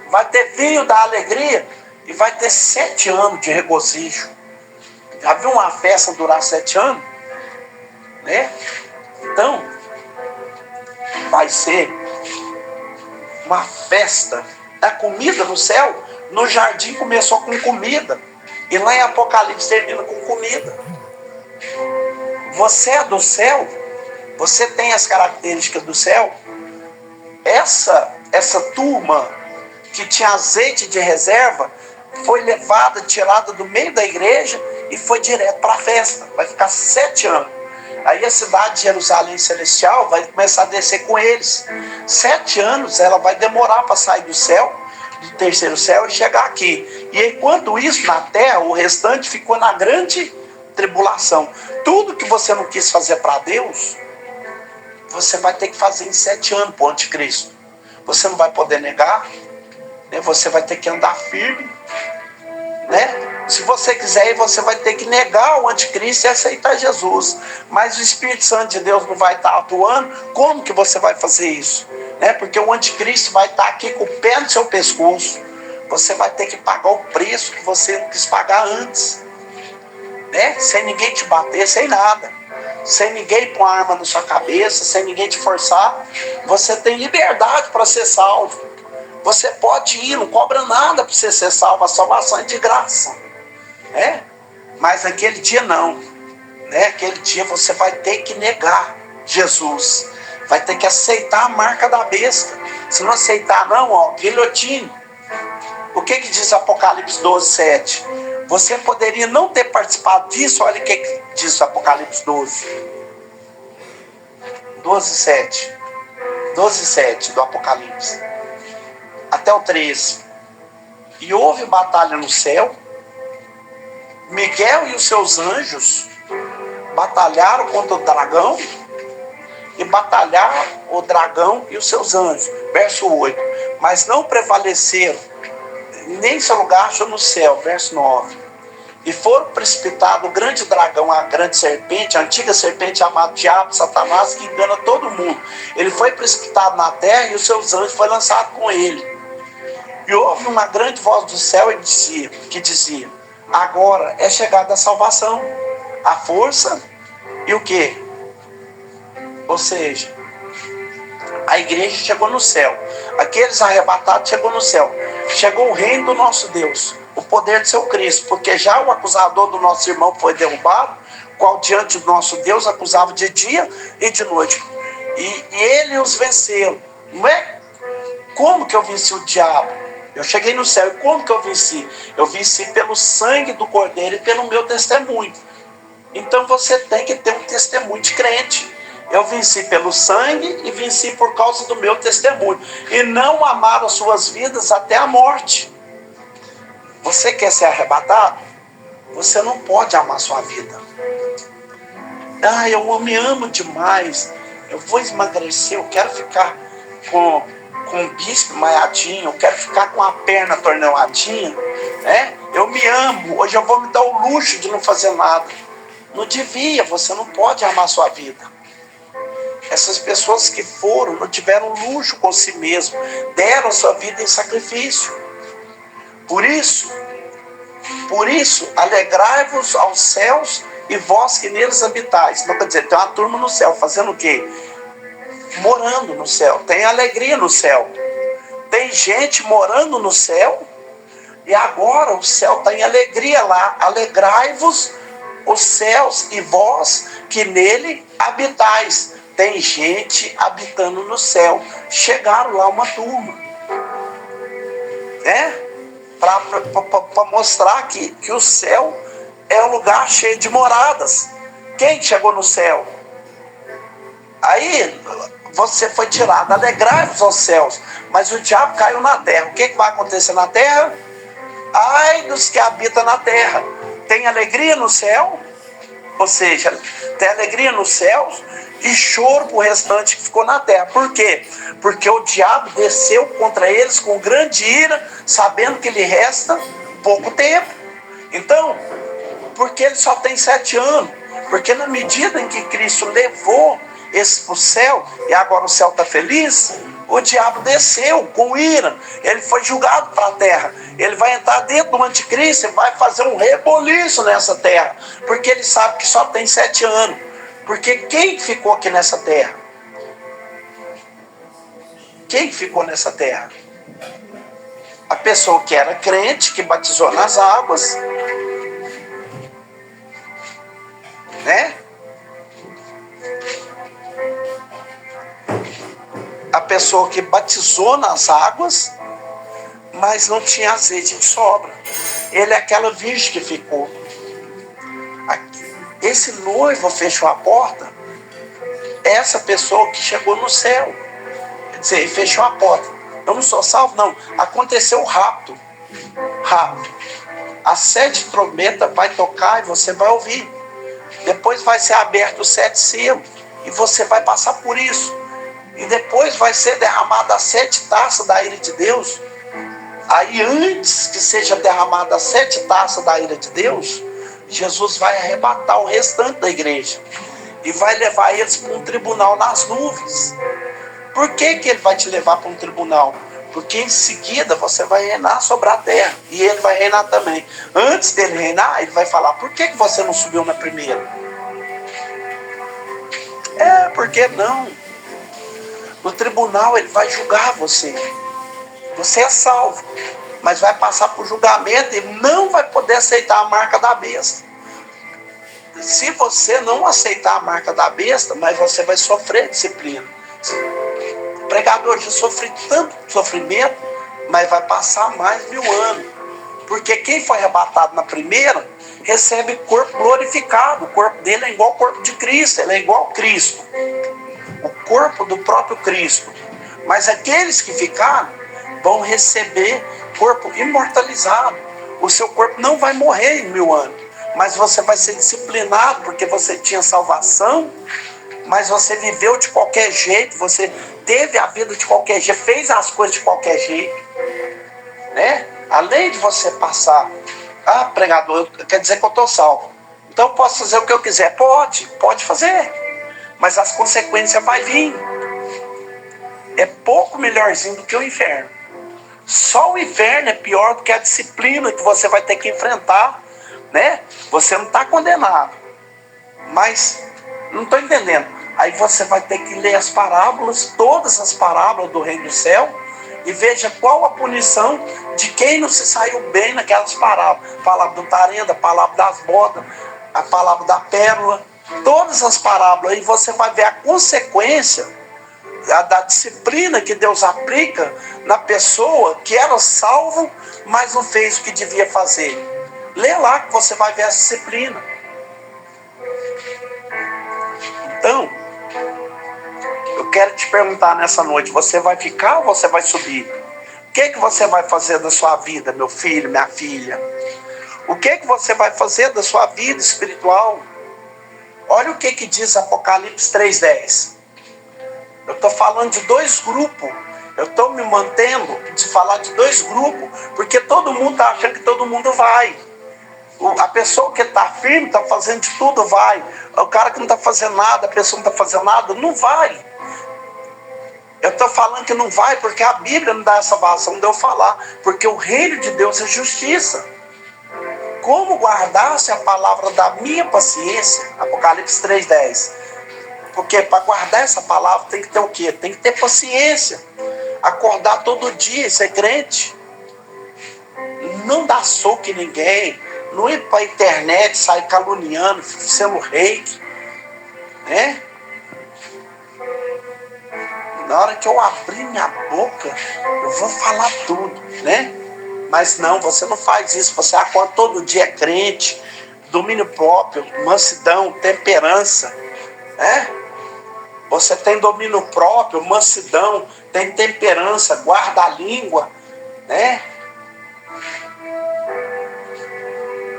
Vai ter vinho da alegria e vai ter 7 anos de regozijo. Já viu uma festa durar 7 anos? Né? Então, vai ser uma festa. A comida no céu, no jardim começou com comida. E lá em Apocalipse termina com comida. Você é do céu? Você tem as características do céu? Essa turma que tinha azeite de reserva, foi levada, tirada do meio da igreja e foi direto para a festa. Vai ficar 7 anos. Aí a cidade de Jerusalém Celestial vai começar a descer com eles. 7 anos ela vai demorar para sair do céu, do terceiro céu, e chegar aqui. E enquanto isso, na terra, o restante ficou na grande tribulação. Tudo que você não quis fazer para Deus, você vai ter que fazer em 7 anos para o anticristo. Você não vai poder negar. Você vai ter que andar firme, né? Se você quiser, você vai ter que negar o anticristo e aceitar Jesus. Mas o Espírito Santo de Deus não vai estar atuando. Como que você vai fazer isso? Porque o anticristo vai estar aqui com o pé no seu pescoço. Você vai ter que pagar o preço que você não quis pagar antes, né? Sem ninguém te bater, sem nada, sem ninguém pôr arma na sua cabeça, sem ninguém te forçar. Você tem liberdade para ser salvo. Você pode ir, não cobra nada para você ser salvo. A salvação é de graça. né? Mas naquele dia não, né? Aquele dia você vai ter que negar Jesus, vai ter que aceitar a marca da besta. Se não aceitar não, ó, guilhotine. O que diz Apocalipse 12:7? Você poderia não ter participado disso. Olha o que diz Apocalipse 12:7. 12:7 do Apocalipse até o 13. E houve batalha no céu. Miguel e os seus anjos batalharam contra o dragão, e batalharam o dragão e os seus anjos. Verso 8. Mas não prevaleceram, nem seu lugar achou no céu. Verso 9. E foram precipitados o grande dragão, a grande serpente, a antiga serpente chamada Diabo, Satanás, que engana todo mundo. Ele foi precipitado na terra e os seus anjos foram lançados com ele. E houve uma grande voz do céu que dizia: agora é chegada a salvação, a força e o quê? Ou seja, a igreja chegou no céu. Aqueles arrebatados chegou no céu. Chegou o reino do nosso Deus, o poder do seu Cristo, porque já o acusador do nosso irmão foi derrubado, qual diante do nosso Deus acusava de dia e de noite. E ele os venceu. Não é como que eu venci o diabo? Eu cheguei no céu. E como que eu venci? Eu venci pelo sangue do Cordeiro e pelo meu testemunho. Então você tem que ter um testemunho de crente. Eu venci pelo sangue e venci por causa do meu testemunho. E não amaram as suas vidas até a morte. Você quer ser arrebatado? Você não pode amar sua vida. Ah, eu me amo demais. Eu vou emagrecer, eu quero ficar com o bispo maiadinho, eu quero ficar com a perna torneladinha, né? Eu me amo, hoje eu vou me dar o luxo de não fazer nada. Não devia, você não pode amar sua vida. Essas pessoas que foram, não tiveram luxo com si mesmo, deram sua vida em sacrifício. Por isso, alegrai-vos aos céus e vós que neles habitais. Não quer dizer, tem uma turma no céu, fazendo o quê? Morando no céu. Tem alegria no céu. Tem gente morando no céu, e agora o céu está em alegria lá. Alegrai-vos os céus e vós que nele habitais. Tem gente habitando no céu. Chegaram lá uma turma, né? Para mostrar que o céu é um lugar cheio de moradas. Quem chegou no céu? Aí você foi tirado. Alegrai-vos aos céus. Mas o diabo caiu na terra. O que vai acontecer na terra? Ai dos que habitam na terra. Tem alegria no céu? Ou seja, tem alegria nos céus e choro para o restante que ficou na terra. Por quê? Porque o diabo desceu contra eles com grande ira, sabendo que lhe resta pouco tempo. Então, porque ele só tem 7 anos? Porque na medida em que Cristo levou esse para o céu, e agora o céu está feliz, o diabo desceu com ira. Ele foi julgado para a terra. Ele vai entrar dentro do anticristo e vai fazer um reboliço nessa terra, porque ele sabe que só tem 7 anos. Porque quem ficou aqui nessa terra? Quem ficou nessa terra? A pessoa que era crente, que batizou nas águas, né? A pessoa que batizou nas águas, mas não tinha azeite de sobra. Ele é aquela virgem que ficou. Esse noivo fechou a porta. Essa pessoa que chegou no céu. Quer dizer, ele fechou a porta. Eu não sou salvo, não. Aconteceu rápido. Rápido. As 7 trombetas vai tocar e você vai ouvir. Depois vai ser aberto os 7 selos. E você vai passar por isso. E depois vai ser derramada as 7 taças da ira de Deus. Aí antes que seja derramada as 7 taças da ira de Deus, Jesus vai arrebatar o restante da igreja. E vai levar eles para um tribunal nas nuvens. Por que ele vai te levar para um tribunal? Porque em seguida você vai reinar sobre a terra. E ele vai reinar também. Antes dele reinar, ele vai falar: por que você não subiu na primeira? Por que não? No tribunal ele vai julgar você. Você é salvo, mas vai passar por julgamento e não vai poder aceitar a marca da besta. Se você não aceitar a marca da besta, mas você vai sofrer disciplina. O pregador já sofre tanto sofrimento, mas vai passar mais 1000 anos. Porque quem foi arrebatado na primeira, recebe corpo glorificado. O corpo dele é igual ao corpo de Cristo, ele é igual ao Cristo. O corpo do próprio Cristo. Mas aqueles que ficaram vão receber corpo imortalizado. O seu corpo não vai morrer em 1000 anos, mas você vai ser disciplinado porque você tinha salvação, mas você viveu de qualquer jeito, você teve a vida de qualquer jeito, fez as coisas de qualquer jeito, né? Além de você passar, pregador, quer dizer que eu estou salvo, então eu posso fazer o que eu quiser. Pode fazer, mas as consequências vão vir. É pouco melhorzinho do que o inferno. Só o inferno é pior do que a disciplina que você vai ter que enfrentar, né? Você não está condenado, mas não estou entendendo. Aí você vai ter que ler as parábolas, todas as parábolas do reino do céu, e veja qual a punição de quem não se saiu bem naquelas parábolas. A palavra do Tarenda, a palavra das bodas, a palavra da pérola, todas as parábolas. E você vai ver a consequência da disciplina que Deus aplica na pessoa que era salvo, mas não fez o que devia fazer. Lê lá que você vai ver a disciplina. Então, eu quero te perguntar nessa noite, você vai ficar ou você vai subir? O que você vai fazer da sua vida, meu filho, minha filha? O que você vai fazer da sua vida espiritual? Olha o que diz Apocalipse 3:10. Eu estou falando de 2 grupos. Eu estou me mantendo de falar de 2 grupos, porque todo mundo está achando que todo mundo vai. A pessoa que está firme, está fazendo de tudo, vai. O cara que não está fazendo nada, a pessoa não está fazendo nada, não vai. Eu estou falando que não vai porque a Bíblia não dá essa vazão de eu falar. Porque o reino de Deus é justiça. Como guardar-se a palavra da minha paciência? Apocalipse 3:10. Porque para guardar essa palavra tem que ter o quê? Tem que ter paciência. Acordar todo dia e ser crente. Não dar soco em ninguém. Não ir para a internet, sair caluniando, sendo reiki. Né? Na hora que eu abrir minha boca, eu vou falar tudo, né? Mas não, você não faz isso. Você acorda todo dia, é crente, domínio próprio, mansidão, temperança, né? Você tem domínio próprio, mansidão, tem temperança, guarda a língua, né?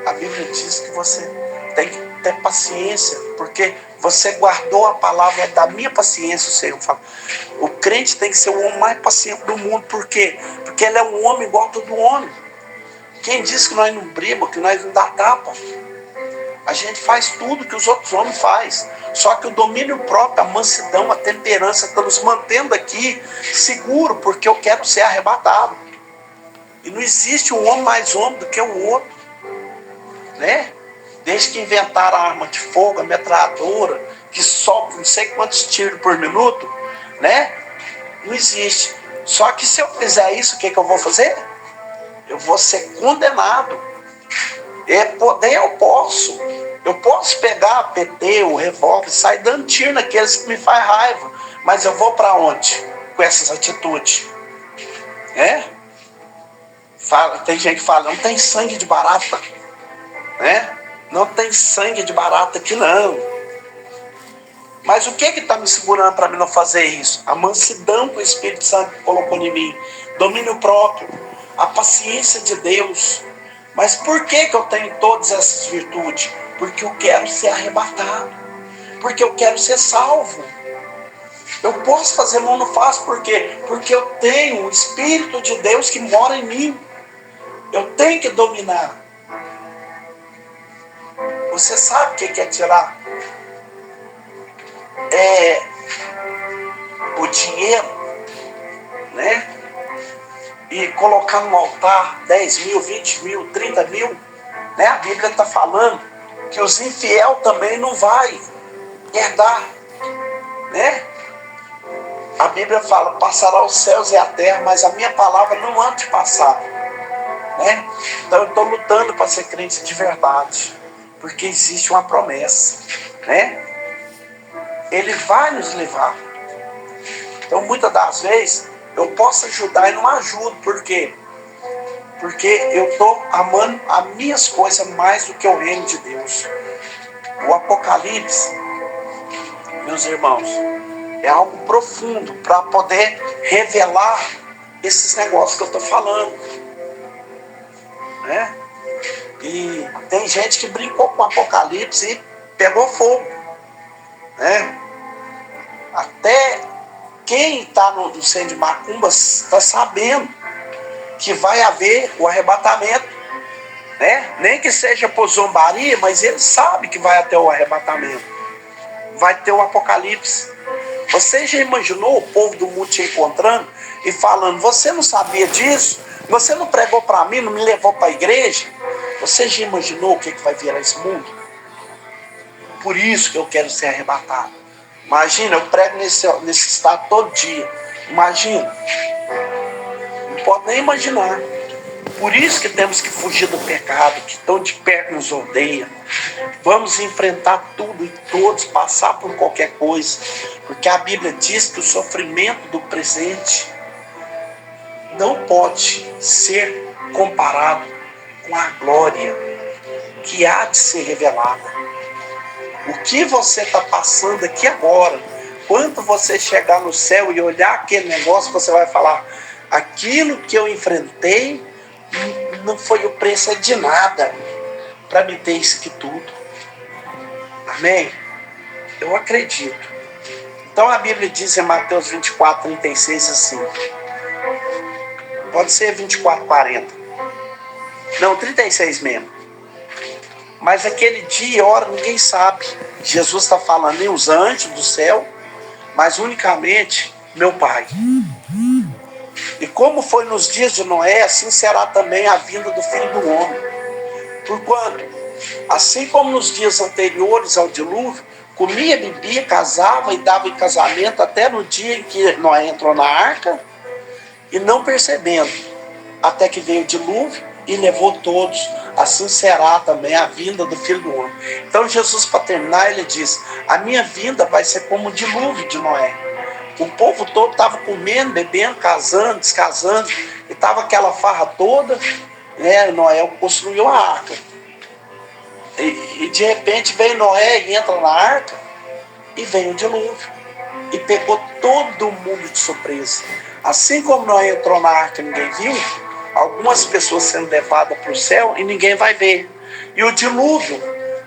A Bíblia diz que você tem que ter paciência, porque você guardou a palavra da minha paciência, o Senhor fala. O crente tem que ser o homem mais paciente do mundo. Por quê? Porque ele é um homem igual a todo homem. Quem diz que nós não brigamos, que nós não dá tapa? A gente faz tudo que os outros homens fazem. Só que o domínio próprio, a mansidão, a temperança, está nos mantendo aqui seguro, porque eu quero ser arrebatado. E não existe um homem mais homem do que o outro, né? Desde que inventaram a arma de fogo, a metralhadora, que solta não sei quantos tiros por minuto, né? Não existe. Só que se eu fizer isso, o que eu vou fazer? Eu vou ser condenado. Poder eu posso. Eu posso pegar a PT, o revólver, sair dando tiro naqueles que me faz raiva. Mas eu vou para onde? Com essas atitudes. Tem gente que fala, não tem sangue de barata. Né? Não tem sangue de barata aqui não. Mas o que está me segurando para mim não fazer isso? A mansidão que o Espírito Santo colocou em mim. Domínio próprio. A paciência de Deus. Mas por que eu tenho todas essas virtudes? Porque eu quero ser arrebatado. Porque eu quero ser salvo. Eu posso fazer, mas não faço. Por quê? Porque eu tenho o Espírito de Deus que mora em mim. Eu tenho que dominar. Você sabe o que é tirar o dinheiro, né? E colocar no altar 10 mil, 20 mil, 30 mil, né? A Bíblia está falando que os infiel também não vai herdar, né? A Bíblia fala, passará os céus e a terra, mas a minha palavra não há de passar. né? Então eu estou lutando para ser crente de verdade, porque existe uma promessa, né? Ele vai nos levar. Então muitas das vezes eu posso ajudar e não ajudo. Por quê? Porque eu estou amando as minhas coisas mais do que o reino de Deus. O Apocalipse, meus irmãos, é algo profundo para poder revelar esses negócios que eu estou falando, né? E tem gente que brincou com o Apocalipse e pegou fogo, né? Até quem está no centro de macumba está sabendo que vai haver o arrebatamento, né? Nem que seja por zombaria, mas ele sabe que vai até o arrebatamento, vai ter o Apocalipse. Você já imaginou o povo do mundo te encontrando e falando: você não sabia disso? Você não pregou para mim, não me levou para a igreja? Você já imaginou o que vai virar esse mundo? Por isso que eu quero ser arrebatado. Imagina, eu prego nesse estado todo dia. Imagina. Não pode nem imaginar. Por isso que temos que fugir do pecado, que tão de perto nos odeia. Vamos enfrentar tudo e todos, passar por qualquer coisa. Porque a Bíblia diz que o sofrimento do presente não pode ser comparado com a glória que há de ser revelada. O que você está passando aqui agora, quando você chegar no céu e olhar aquele negócio, você vai falar: aquilo que eu enfrentei não foi o preço de nada para me ter isso aqui tudo. Amém? Eu acredito. Então a Bíblia diz em Mateus 24:36 assim. Pode ser 24:40. Não, 36 mesmo. Mas aquele dia e hora ninguém sabe. Jesus está falando em os anjos do céu, mas unicamente meu Pai. E como foi nos dias de Noé, assim será também a vinda do Filho do Homem. Porquanto, assim como nos dias anteriores ao dilúvio, comia, bebia, casava e dava em casamento até no dia em que Noé entrou na arca, e não percebendo, até que veio o dilúvio e levou todos. Assim será também a vinda do Filho do Homem. Então Jesus, para terminar, ele diz: a minha vinda vai ser como o dilúvio de Noé. O povo todo estava comendo, bebendo, casando, descasando, e estava aquela farra toda, né? Noé construiu a arca. E de repente vem Noé e entra na arca, e vem o dilúvio. E pegou todo mundo de surpresa. Assim como Noé entrou na arca e ninguém viu, algumas pessoas sendo levadas para o céu e ninguém vai ver. E o dilúvio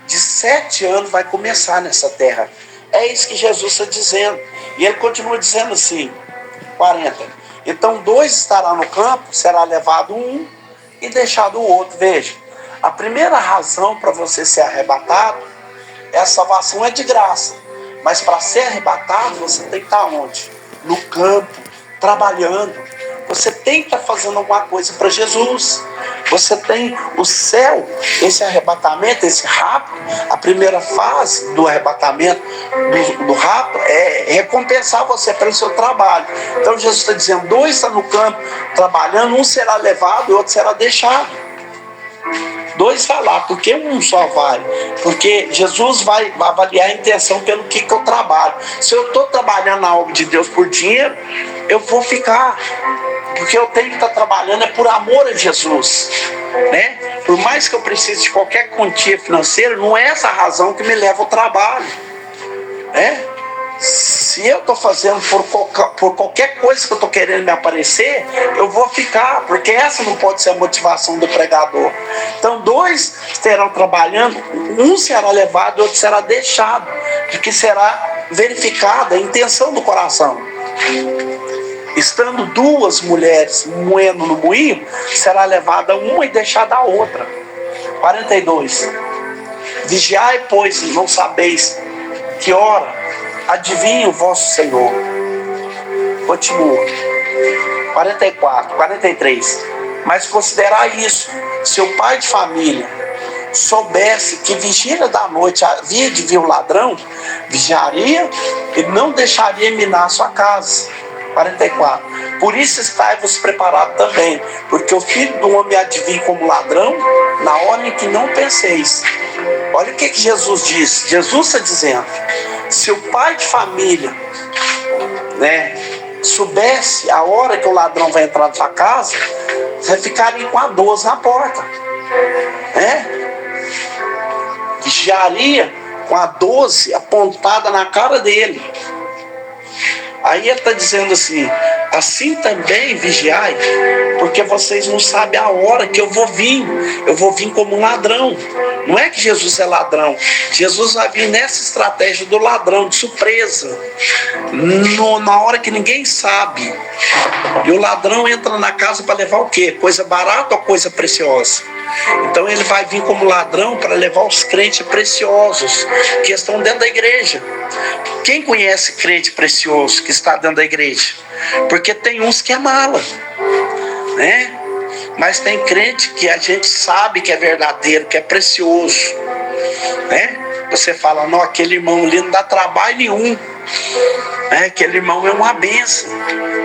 de 7 anos vai começar nessa terra. É isso que Jesus está dizendo. E ele continua dizendo assim, 40. Então 2 estará no campo, será levado um e deixado o outro. Veja, a primeira razão para você ser arrebatado é a salvação é de graça. Mas para ser arrebatado, você tem que estar onde? No campo, trabalhando. Você tem que estar fazendo alguma coisa para Jesus. Você tem o céu, esse arrebatamento, esse rapto. A primeira fase do arrebatamento, do rapto, é recompensar você pelo seu trabalho. Então Jesus está dizendo: 2 estão no campo trabalhando, um será levado e outro será deixado. 2 vai lá, porque um só vai. Porque Jesus vai avaliar a intenção pelo que eu trabalho. Se eu estou trabalhando algo de Deus por dinheiro, eu vou ficar. Porque eu tenho que estar trabalhando por amor a Jesus, né? Por mais que eu precise de qualquer quantia financeira, não é essa a razão que me leva ao trabalho, né? Se eu estou fazendo por qualquer coisa que eu estou querendo me aparecer, eu vou ficar, porque essa não pode ser a motivação do pregador. Então 2 estarão trabalhando, um será levado e outro será deixado, porque será verificada a intenção do coração. Estando 2 mulheres moendo no moinho, será levada uma e deixada a outra. 42. Vigiai, pois, não sabeis que hora adivinha o vosso Senhor. Continua. 44, 43. Mas considerai isso: se o pai de família soubesse que vigília da noite havia de vir o ladrão, vigiaria e não deixaria minar sua casa. 44. Por isso estai-vos preparado também, porque o Filho do Homem há de vir como ladrão, na hora em que não penseis. Olha o que Jesus diz. Jesus está dizendo: se o pai de família, soubesse a hora que o ladrão vai entrar na sua casa, você ficaria com a 12 na porta, vigiaria com a 12 apontada na cara dele. Aí ele está dizendo assim: assim também vigiai, porque vocês não sabem a hora que eu vou vir como um ladrão. Não é que Jesus é ladrão, Jesus vai vir nessa estratégia do ladrão, de surpresa, na hora que ninguém sabe. E o ladrão entra na casa para levar o quê? Coisa barata ou coisa preciosa? Então ele vai vir como ladrão para levar os crentes preciosos que estão dentro da igreja. Quem conhece crente precioso que está dentro da igreja? Porque tem uns que é mala, mas tem crente que a gente sabe que é verdadeiro, que é precioso, Você fala: não, aquele irmão ali não dá trabalho nenhum, aquele irmão é uma bênção,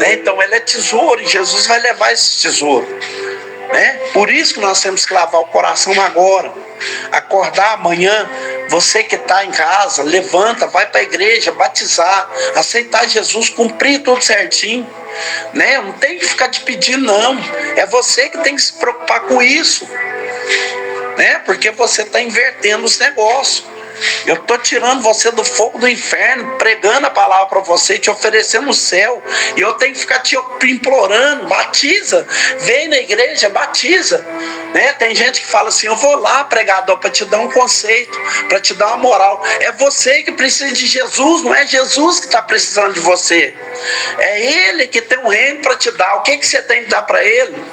então ele é tesouro e Jesus vai levar esse tesouro. Por isso que nós temos que lavar o coração agora, acordar amanhã. Você que está em casa, levanta, vai para a igreja, batizar, aceitar Jesus, cumprir tudo certinho, não tem que ficar te pedindo, não. É você que tem que se preocupar com isso, porque você está invertendo os negócios. Eu estou tirando você do fogo do inferno, pregando a palavra para você, te oferecendo o céu, e eu tenho que ficar te implorando: batiza, vem na igreja, batiza. Tem gente que fala assim: eu vou lá, pregador, para te dar um conceito, para te dar uma moral. É você que precisa de Jesus, não é Jesus que está precisando de você. É Ele que tem um reino para te dar. O que você tem que dar para Ele?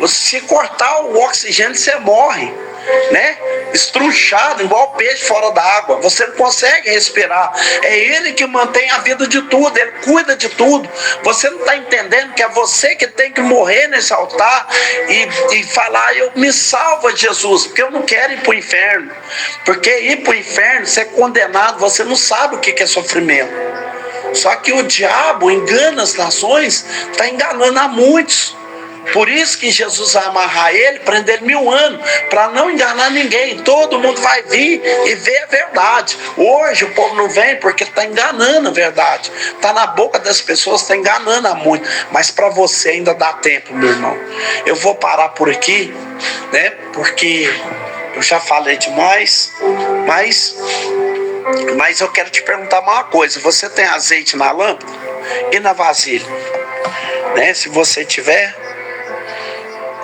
Se cortar o oxigênio, você morre, estruchado, igual peixe fora da água. Você não consegue respirar. É Ele que mantém a vida de tudo, Ele cuida de tudo. Você não está entendendo que é você que tem que morrer nesse altar e falar: eu me salva, Jesus, porque eu não quero ir para o inferno. Porque ir para o inferno, ser condenado, você não sabe o que é sofrimento. Só que o diabo engana as nações, está enganando a muitos. Por isso que Jesus vai amarrar ele, prender ele 1000 anos, para não enganar ninguém. Todo mundo vai vir e ver a verdade. Hoje o povo não vem porque está enganando a verdade. Está na boca das pessoas, está enganando a muito. Mas para você ainda dá tempo, meu irmão. Eu vou parar por aqui, porque eu já falei demais, mas eu quero te perguntar uma coisa: você tem azeite na lâmpada e na vasilha? Se você tiver,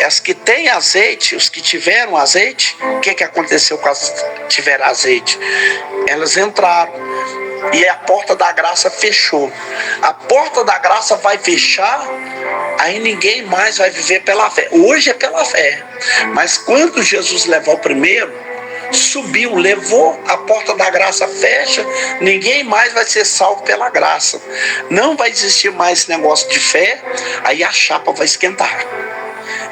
as que têm azeite, os que tiveram azeite, o que aconteceu com as que tiveram azeite? Elas entraram e a porta da graça fechou. A porta da graça vai fechar, aí ninguém mais vai viver pela fé. Hoje é pela fé, mas quando Jesus levou o primeiro, subiu, levou, a porta da graça fecha, ninguém mais vai ser salvo pela graça. Não vai existir mais esse negócio de fé, aí a chapa vai esquentar.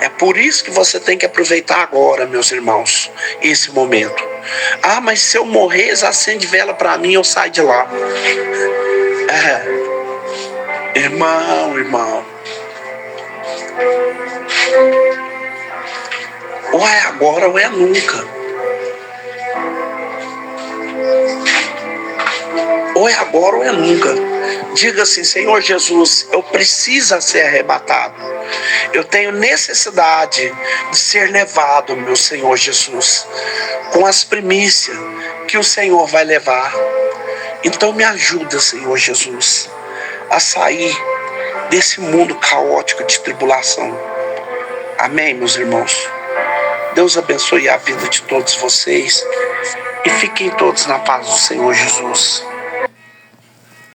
É por isso que você tem que aproveitar agora, meus irmãos, esse momento. Ah, mas se eu morrer, acende vela para mim, eu saio de lá. Irmão, ou é agora ou é nunca. Ou é agora ou é nunca. Diga assim: Senhor Jesus, eu preciso ser arrebatado. Eu tenho necessidade de ser levado, meu Senhor Jesus, com as primícias que o Senhor vai levar. Então me ajuda, Senhor Jesus, a sair desse mundo caótico de tribulação. Amém, meus irmãos? Deus abençoe a vida de todos vocês e fiquem todos na paz do Senhor Jesus.